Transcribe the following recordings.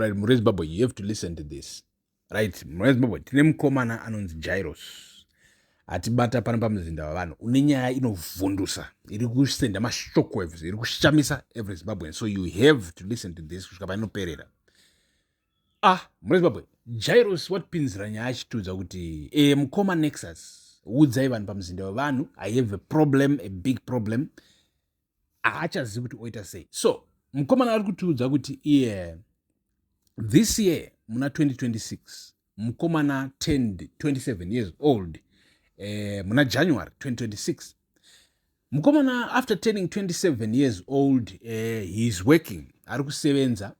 Alright, Murezimbabwe, you have to listen to this. Right, Murezimbabwe, tine mukomana anonzi Jairus. Atibata pano pamuzinda wavanhu. Une nyaya inovhundusa. Iri kusenda shockwaves. Iri kushamisa every Zimbabwean. So you have to listen to this kusvika painoperera. Murezimbabwe, Jairus watipinzira nyaya achitiudza kuti mukoma Nexus. Udzai vanhu pamuzinda wavanhu. I have a problem, a big problem. Haachazivi kuti oita sei. So, mukomana ari kutiudza kuti this year, muna 2026, mukomana turned 27 years old. Muna January 2026. Mukomana, after turning 27 years old, he is working. Ari kusevenza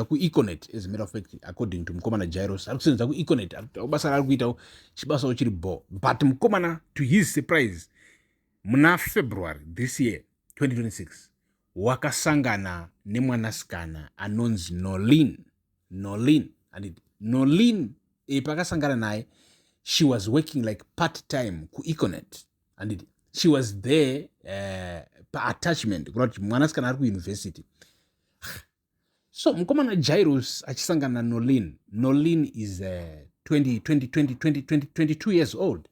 ku Econet, as a matter of fact, according to mukomana Jairus. Ari kusevenza ku Econet. Basa ari kuita chibasa chiri bo. But mukomana, to his surprise, muna February this year 2026, wakasangana nemwanasikana anonzi Nolene. And Nolene, pakasangana naye, she was working like part-time ku Econet. And she was there pa attachment. Mwanasikana ari ku university. So, mukomana Jairus achisangana na Nolene. Nolene is 22 years old.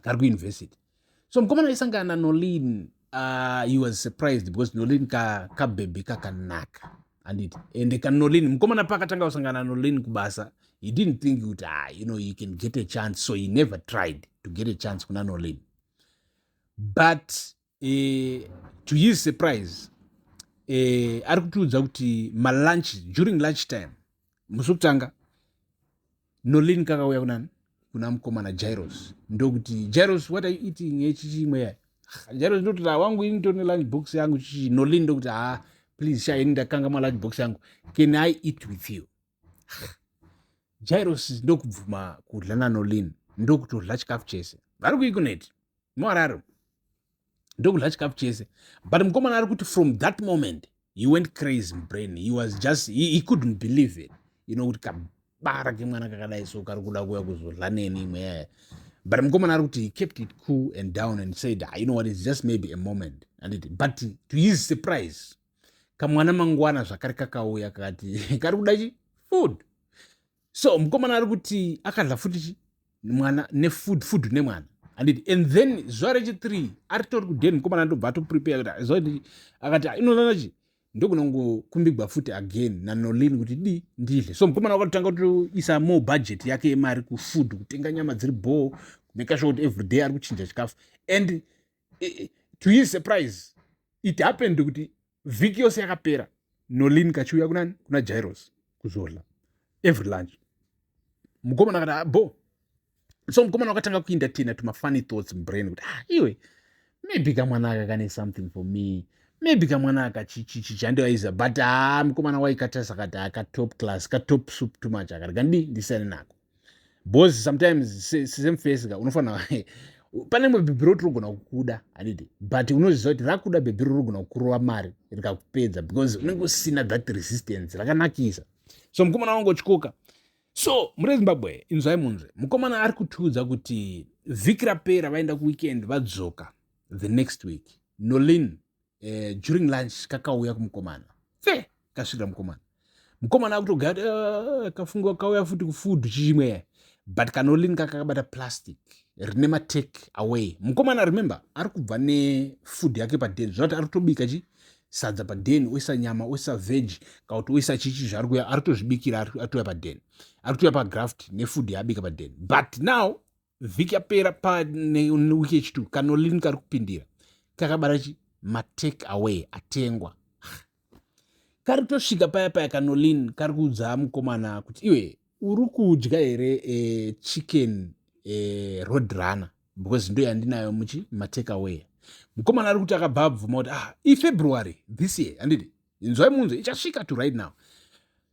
Ari ku university. So, mukomana achisangana na Nolene, he was surprised because Nolene ka baby kakanaka. And Nolene, mukomana pakatanga kusangana Nolene kubasa, he didn't think you can get a chance, so he never tried to get a chance kuna Nolene. But to his surprise, ari kutiudza kuti during lunchtime, musokutanga, Nolene kakauya kuna mukomana Jairus. Ndokuti, Jairus, what are you eating? Jairus ndokuti wangu initone lunch box yangu chichi. Nolene ndokuti please share ndakanga ma lunch box yangu. Can I eat with you? Jairus ndokubvuma kudla na Nolene. Ndokutodla chikafu chese. Vari kuikoneti. Mwararo. Ndokudla chikafu chese. But mukomana ari kuti from that moment, he went crazy in brain. He was just, he couldn't believe it. Kuti kabara kemwana kakadai so kari kuda kuya kuzodla neni. But mukomana ari kuti he kept it cool and down and said, you know what, it's just maybe a moment. But to his surprise, kamwana mangwana zvakare kakauya kakati kari kuda food. So mukomana ari kuti akadla futi mwana food nemwana. And then zuva rechi3 ari tori kudeni mukomana ndobva atoprepare kuti zoti akati inonanachi ndokunongokumbigwa futi again na Nolene kuti ndidle. So mukomana wakatanga kutoisa more budget yake yemari kufood, kutenga nyama dziri bo, make sure kuti every day ari kuchinja chikafu. And to his surprise, it happened kuti vhiki yose yakapera Nolene kachiuya kuna Jairus kuzodla every lunch. Mukomana akati bo. So mukomana wakatanga kuinda tina to my funny thoughts in brain kuti iwe maybe kamwana aka kane something for me, maybe kamwana aka chichi andoiza. But mukomana waikatasa kati aka top class, ka top soup too much akati ndisane nako. Because sometimes same face ka unofana pane mwe bhibhiro tirogona kukuda but unoziva kuti rakuda bhibhiro rinogona kukurova mari rikakupedza because unenge usina that resistance rakanakisa. So mukomana wangu chikoka. So murezimbabwe inzwai munzwe, mukomana ari kutiudza kuti vhiki rapera vaenda kuweekend vadzoka the next week. Nolene during lunch kakauya kumukomana kasvika mukomana akutogara kafunga kauya futi kufood chichimwe. But kaNolene kakabata plastic rine matake away. Mukomana remember ari kubva nefood yake padeni, zvati ari kutobika sadza padeni, oisa nyama, oisa veg, kauti oisa chichi zvari kuya ari kutozvibikira atoya padeni. Ari kutoya pagraft nefood yaabika padeni. But now vhiki yapera wiki yechitu kaNolene kari kupindira kakabata matake away atengwa. Kari kutosvika paya kaNolene kari kuudza mukomana kuti iwe uri kudya here chicken roadrunner because ndo yandinayo matake away. Mukomana ari kuti akabva abvuma kuti February this year handidi inzwai munzwe ichasvika to right now.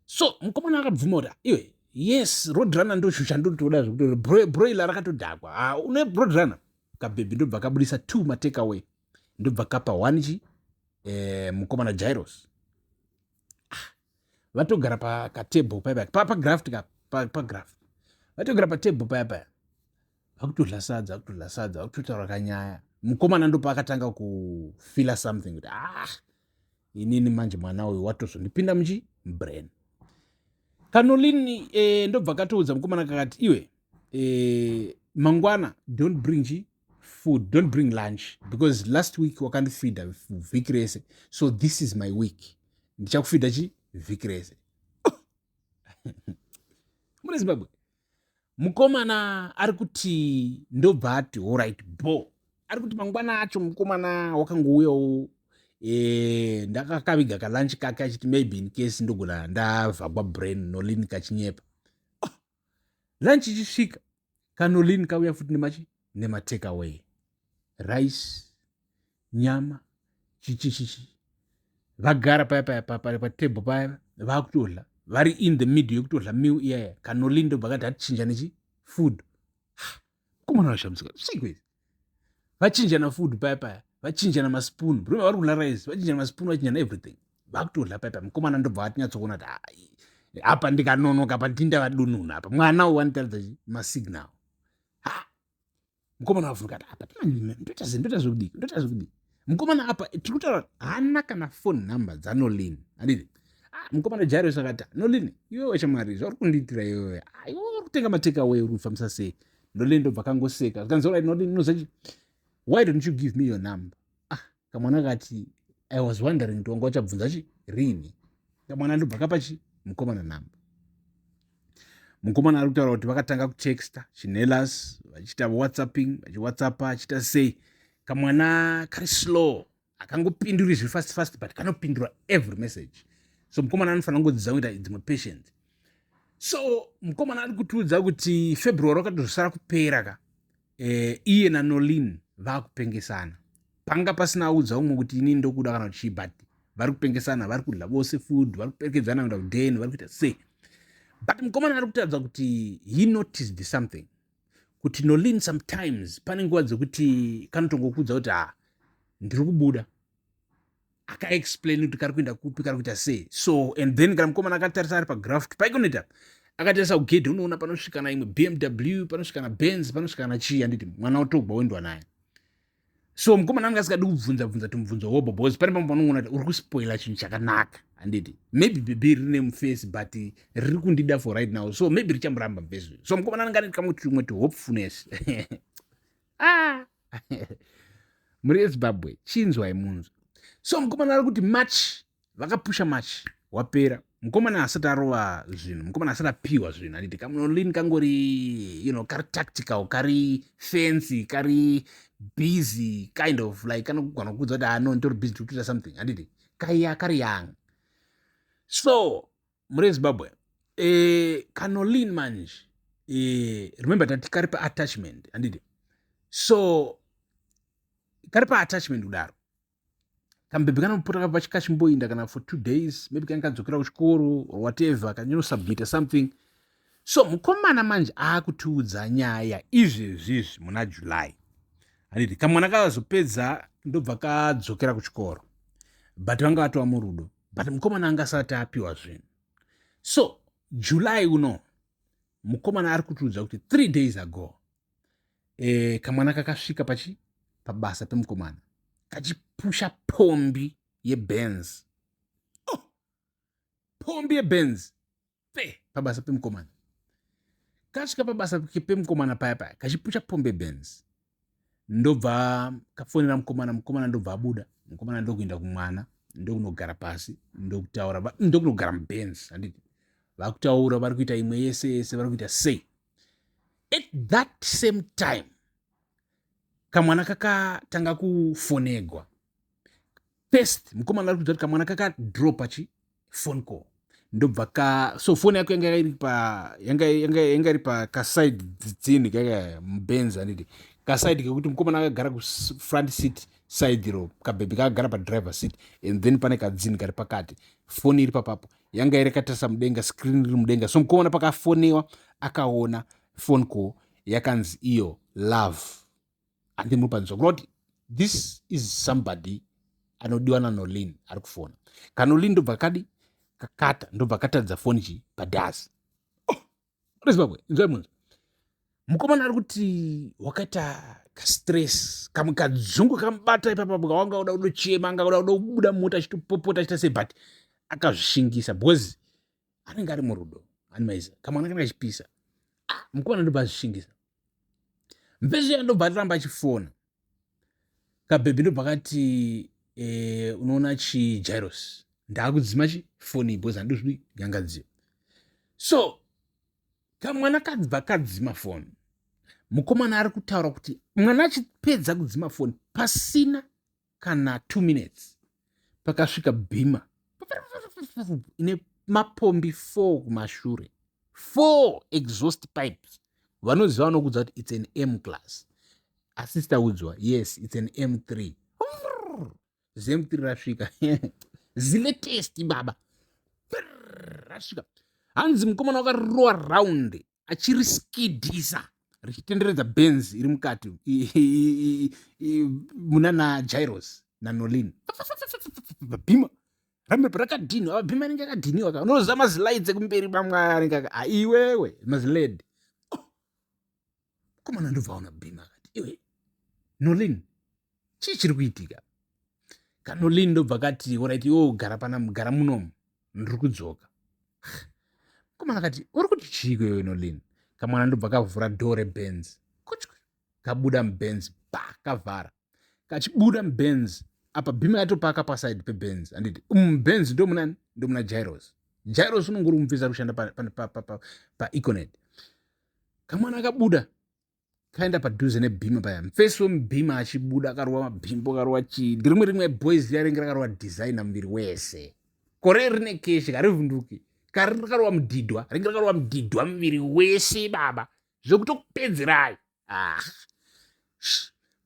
So mukomana akabvuma kuti iwe yes roadrunner ndo chandotoda zvekuti broiler rakatodhakwa. Une roadrunner kabhebhi ndobva kabudisa 2 matake away ndobva kapa 1 mukomana Jairus. Vatogara pakatable paya pagraft pagraft vatogara patable paya vakutodla sadza vakutotaura kanyaya. Mukomana ndo paakatanga kufila something kuti inini manje mwana uyu watozondipinda brain. Kanolini ndobva katoudza mukomana kakati iwe mangwana don't bring food, don't bring lunch because last week wakandifeeda vhiki rese, so this is my week, ndichakufeeda vhiki rese. Mune Zimbabwe mukomana ari kuti ndobva ati alright bo, ari kuti mangwana acho mukomana wakangouyawo ndakakaviga kalunch kake achiti maybe in case ndogona ndavhagwa brain Nolini kachinyepa. Lunch ichisvika kaNolini kauya futi nematake away, rice, nyama, chichi vagara paya patable paya vakutodla vari in the middle yokutodla meal iyaya. kaNolini ndobva kati hatichinja food. Mukomana washambudzika sekwezi vachinjana food paya vachinjana maspoon, brume vari kudla rice vachinjana maspoon vachinjana everything vakutodla paya. Mukomana ndobva atinyatsokuona kuti apa ndikanonoka apa ndindavadununa apa mwana wanitaridza masignal. Mukomana wavhunduka kuti apa ndoita zvekudiki. Mukomana apa tiri kutaura haana kana phone number dzaNolini handiti. Mukomana Jairus akati Nolini iwe wechamwari zvauri kundiitira iwewe, iwe uri kutenga matake away uri kufambisa sei? Nolini ndobva kangoseka zikanzi alright Nolini nozachi why don't you give me your number? Kamwana kati I was wondering kuti wanga uchabvunza rini. Kamwana ndobva kapa mukomana namba. Mukomana ari kutaura kuti vakatanga kutexta chinelas vachiita whatsapping vachiwhatsappa achiita sei. Kamwana kari slow akangopinduri zviri fast but kanopindura every message. So mukomana anofanira kungodzidza kuita dzimwe patient. So mukomana ari kutiudza kuti February wakatozosara kupera ka iye naNolini vakupengesana. Panga pasina audza umwe kuti ini ndokuda kana kuti but vari kupengesana, vari kudla vose food, vari kuperekedzana kuenda kudeni, vari kuita sei. But mukomana ari kutaridza kuti he noticed something, kuti Nolini sometimes pane nguva dzekuti kanotongokudza kuti ndiri kubuda, akaexplain kuti kari kuenda kupi, kari kuita sei. So and then kana mukomana akatarisa ari pagraph kuti paikonoita akatarisa kugedhe unoona panosvikana imwe BMW, panosvikana Benz, panosvikana chii, handiti mwana wotogwa wendwa naye. So mukomana anga asikadi kubvunza tumubvunzo wobo because pane pamwe panoona kuti uri kuspoila chinhu chakanaka handiti. Maybe baby rine muface but riri kundida for right now, so maybe richamuramba mubvezi. So mukomana anga ane kamwe tumwe tu hopefulness. Muri eZimbabwe chinzwai munzwa. So mukomana ari kuti March vakapusha March wapera, mukomana asati arova zvinhu, mukomana asati apiwa zvinhu handiti. kaNolini kangori kari tactical, kari fancy, kari busy kind of like kanogona kukudza kuti no nditori busy tokuita something handiti. Kari young. So muri eZimbabwe kaNolini manje remember tati kari pa-attachment handiti. So kari pa-attachment kudaro kamubhebhi kanomupota kapa kachimboinda kana for 2 days maybe kange kadzokera kuchikoro or whatever kanyonosubmita something. So mukomana manje akutiudza nyaya izvezvizvi muna July handiti. Kamwana kakazopedza ndobva kadzokera kuchikoro but vanga vatova murudo but mukomana anga asati apiwa zvinhu. So July uno mukomana ari kutiudza kuti 3 days ago kamwana kakasvika pabasa pemukomana kachipusha pombi yeBenz. Pombi yeBenz pabasa pemukomana. Kasvika pabasa pemukomana paya kachipusha pombi yeBenz. Ndobva kafonera mukomana ndobva abuda. Mukomana ndokuenda kumwana ndokunogara pasi ndokutaura ndokunogara muBenz handiti. Vakutaura vari kuita imwe yese vari kuita sei. At that same time kamwana kakatanga kufonegwa. First mukomana ari kuudza kuti kamwana kakadropa phone call ndobva so phone yako yanga iri pakaside dzini kaka muBenz handiti. Kaside kekuti mukomana akagara kufront seat side ro, kabhebhi kakagara padriver seat and then pane kadzini kari pakati, phone iri papapo yanga iri katarisa mudenga, screen iri mudenga. So mukomana pakafonewa akaona phone call yakanzi iyo love. Andi mupanzwa kuti this is somebody anodiwa naNolini ari kufona. kaNolini ndobva kakata ndobva katadza phone padhazi. Zimbabwe inzwai munzwa. Mukomana ari kuti wakaita kastress kamwe kadzungu kamubata ipapo kawanga uda kudochema anga uda kubuda mota achitopopota achita sei but akazvishingisa because anenge ari murudo animaiza kamwana kanenge kachipisa mukomana ndobva azvishingisa mfeso iya ndobva atiramba achifona kabhebhi ndobva akati unoona chijairos ndaakudzima chifoni because handizvidi nyangadziwa so kamwana kabva kadzima foni mukomana ari kutaura kuti mwana achipedza kudzima foni pasina kana 2 minutes pakasvika bhima ine mapombi 4 kumashure 4 exhaust pipes vanoziva vanokudza kuti it's an M class asi sitaudzwa yes it's an M3 zm3 rasvika zile testi baba rasvika hanzi mukomana wakarowa raundi achiriskidhisa richitenderedza benz iri mukati muna najairos nanolin bhima rambe rakadhini abhima anenge akadhiniwa ka unoziva mazilaidzi ekumberi mamwe anenge aiwewe maziled mukomana ndobvaona bhima akati iwe nolin chii chiri kuitika kanolin ndobva akati oraiti iwo gara munomu ndiri kudzoka mukomana akati uri kuti chii kwewe nolin kamwana ndobva kavhura dhoo rebenz kabuda mubenz kavhara kachibuda mubenz apa bhima yatopaka pasaidi pebenz anditi mubenz ndomuna jairos unongori mumvisa kushanda paeconet kamwana akabuda kaenda padhuze nebhima paya mufesi wemubhima achibuda akarowa mabhimbo akarowa chii rimwe boys riya ringe rakarowa designa muviri wese kore rine keshi karivhunduki kari rakarowa mudhidhwa ringe rakarowa mudhidhwa muviri wese baba zvokutopedzerai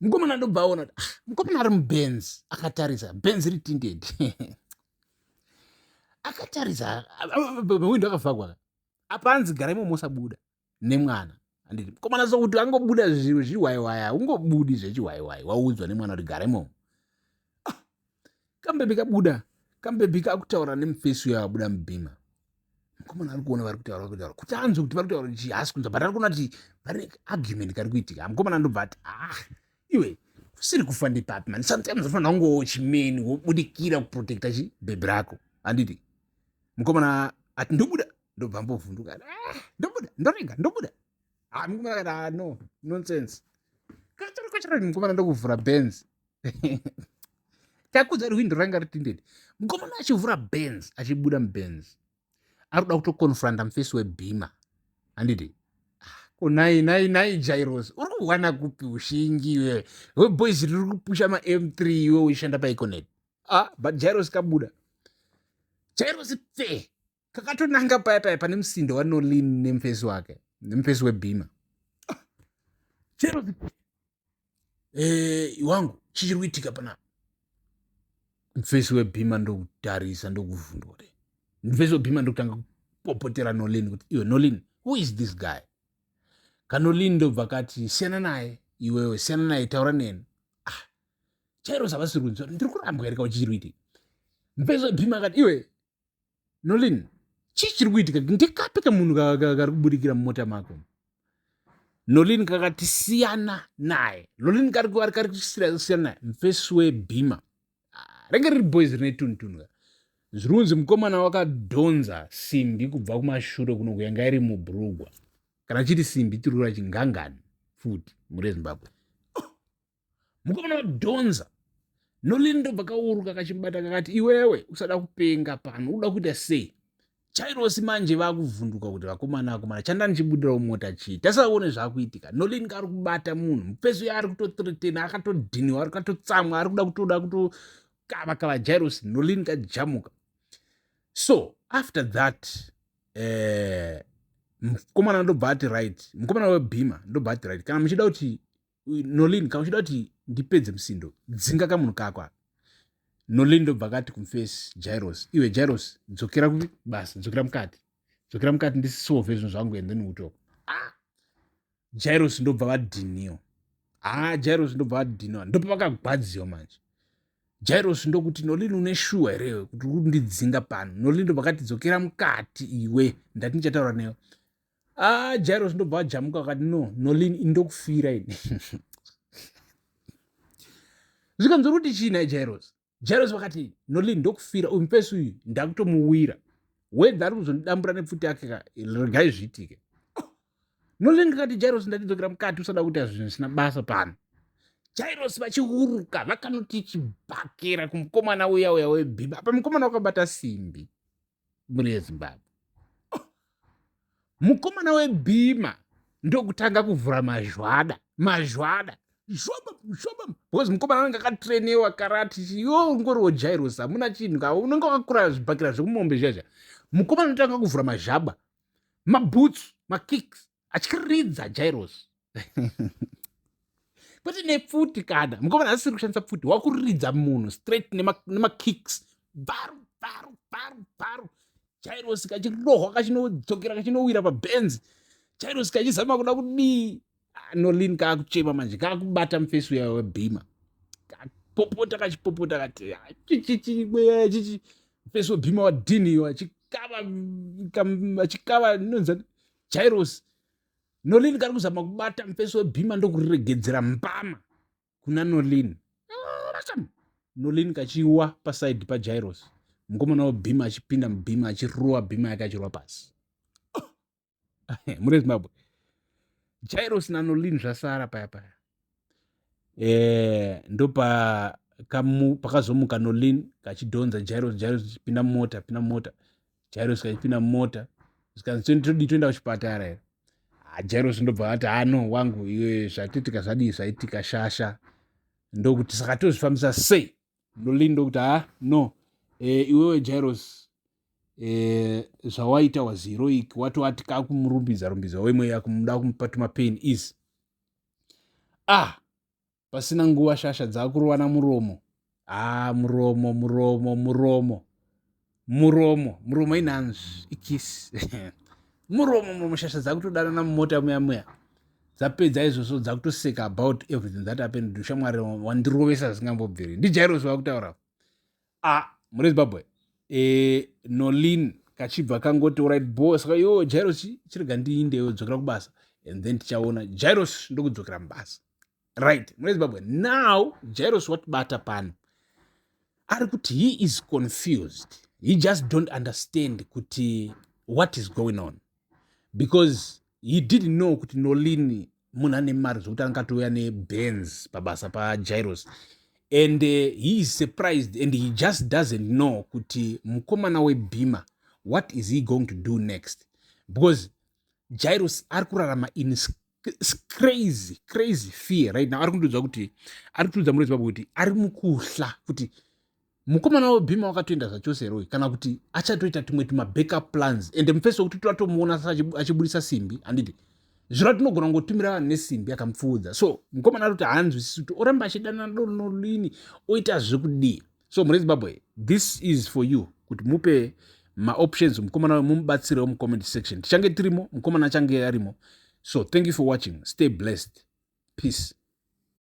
mukomana ndobva aona mukomana ari mubenz akatarisa benz ritinded akatarisa windo akavhagwa apa anzi gara imo mosabuda nemwana anditi mukomana sokuti angobuda zviro zviwaiwaya ungobudi zvechiwaiwai waudzwa nemwana kuti gara imomo kambebhi kakutaura nemufesi uyo akabuda mubhima mukomana ari kuona vari kutaura kuti anzwe kuti vari kutaura chii hasi kunzwa but ari kuona kuti vari argument kari kuitika mukomana ndobva ati iwe usiri kufa ndipapi mani sometimes unofanira kungowo chimeni wobudikira kuprotekta chibhebhi rako handiti mukomana ati ndobuda ndobva mbovhunduka ndobuda ndorega ndobuda mukomana akati no nonsense katori kwachirati mukomana ndokuvhura benz takudza rwindo ranga ritindedi mukomana achivhura benz achibuda mubenz ari kuda kutokonfranda mufesi webhima handiti nai jairos uri kuwana kupi ushingi iwe weboys riri kupusha ma-M3 iwe uishanda paeconet but jairos kabuda jairos fe kakatonanga paya pane musindo wanolin nemufesi wake nemufesi webhima jairos wangu chichiri kuitika pana mufesi webhima ndokutarisa ndokuvhundwa mufesi webhima ndokutanga kupopotera nolin kuti iwe nolin who is this guy kanolin ndobva kati siyana naye iwewe siyana naye taura neni jairos havasi runzwa ndiri kurambwa here kauchichiri kuitika mufesi webhima akati iwe nolin chii chiri kuitika ndikapi kamunhu kari kubudikira mumota mako nolin kakati siyana naye nolin kari kusiyana naye mufesi webhima renge riri boys rine tunutunu zvirunzi mukomana wakadhonza simbi kubva kumashure kuno yanga iri mubhurugwa kana chiti simbi tirikura chingangani futi murezimbabwe mukomana wadhonza nolin ndobva kauruka kachibata kakati iwewe usada kupenga pano uda kuita sei chairosi manje vakuvhunduka kuti vakomana chandani chibudirawo mota chii tasaone zvakuitika nolin kari kubata munhu mufesi uyo ari kutotretena akatodhiniwa ari katotsamwa ari kuda kutoda kutokava jairosi nolin kajamuka so after that mukomana ndobva ati right mukomana webhima ndobva ati right kana muchida kuti nolin kana muchida kuti ndipedze musindo dzinga kamunhu kako nolin ndobva akati kumufesi jairos iwe jairos dzokera kupi basi dzokera mukati ndisisolve zvinhu zvangu and then utoko jairos ndobva vadhiniwa jairos ndobva vadhiniwa ndopa vakagwadziwa manje jairos ndokuti nolin une shuwa here kuti uri kundidzinga pano nolin ndobva akati dzokera mukati iwe ndati ndichataura newe jairos ndobva ajamuka akati no nolin indokufira ini zvikanzori kuti chii naye jairos Jairos vakati Nolin ndokufira uyu mupesi uyu ndakutomuwira wedha ari kuzondidambura nepfuti yake ka regai zviitike. Nolin kakati Jairos ndatidzokera mukati usada kuita zvinhu zvisina basa pano. Jairos vachiuruka vakanoti chibhakera kumukomana uya webhima apa mukomana wakabata simbi muri yeZimbabwe. Mukomana webhima ndokutanga kuvhura mazvada shobam because mukomana wange akatrainewa karati iwo ungoriwo Jairos hamuna chinhu ka unenge wakakura zvibhakera zvekumombe zhazha. Mukomana anotanga kuvhura mazhaba mabhutsu makicks achiridza Jairos kwete nepfuti kana mukomana asiri kushandisa pfuti wakuridza munhu straight nemakicks bharu Jairos kachirohwa kachinodzokera kachinowira pabenzi Jairos kachizama kuda kudii. Nolin kaakuchema manje kaakubata mufesi uya webhima kapopota kachipopota kati chichi mufesi webhima wadhiniwa achikava nonzani Jairos. Nolin kari kuzama kubata mufesi webhima ndokuriregedzera mbama kuna Nolin. Nolin kachiwa pasaidi paJairos. Mukomana webhima achipinda mubhima achiruwa bhima yake achirwa pasi. Muri Zimbabwe Jairos naNolin zvasara paya ndo pakazomuka Nolin kachidhonza Jairos achipinda mumota Jairos kachipinda mumota zikanzi toenda kuchipatara here. Jairos ndobva ati no wangu iwe zvatitika zvadii zvaitika shasha ndokuti saka tozvifambisa sei. Nolin ndokuti no iwewe Jairos zvawaita was heroic watowati kakumurumbidza wemwe yako muda kumupa tumapeni izi pasina nguva shasha dzakurovana muromo muromo inanzvi ikisi muromo shasha dzakutodanana mumota muya dzapedza izvozvo dzakutoseka about everything that happened dushamwari wandirovesa zingambobviri ndiJairos wakutaura muri Zimbabwe. Nolin kachibva kangoti alright boss saka yo Jairos chirega ndiindewo dzokera kubasa and then tichaona Jairos ndokudzokera mubasa right. Muri Zimbabwe now Jairos watibata pano ari kuti he is confused, he just don't understand kuti what is going on because he didn't know kuti Nolin munhu ane mari zvokuti angatoya neBenz pabasa paJairos. And he is surprised and he just doesn't know kuti mukomana webhima what is he going to do next because Jairos ari kurarama in crazy fear right now. Ari kundudza kuti ari kutudza muri Zimbabwe kuti ari mukuhla kuti mukomana webhima wakatoenda zvachose heroi kana kuti achatoita tumwe backup plans and mufesi wekuti toatomuona achibudisa simbi handiti zviro tinogona kungotumira vanhu nesimbi akamupfuudza. So mukomana ari kuti haanzwisisi kuti oramba achidana Nolin oita zvekudii. So muri Zimbabwe this is for you kuti mupe maoptions mukomana mumubatsirewo mucomment section. Tichange tirimo mukomana achange arimo. So thank you for watching, stay blessed, peace.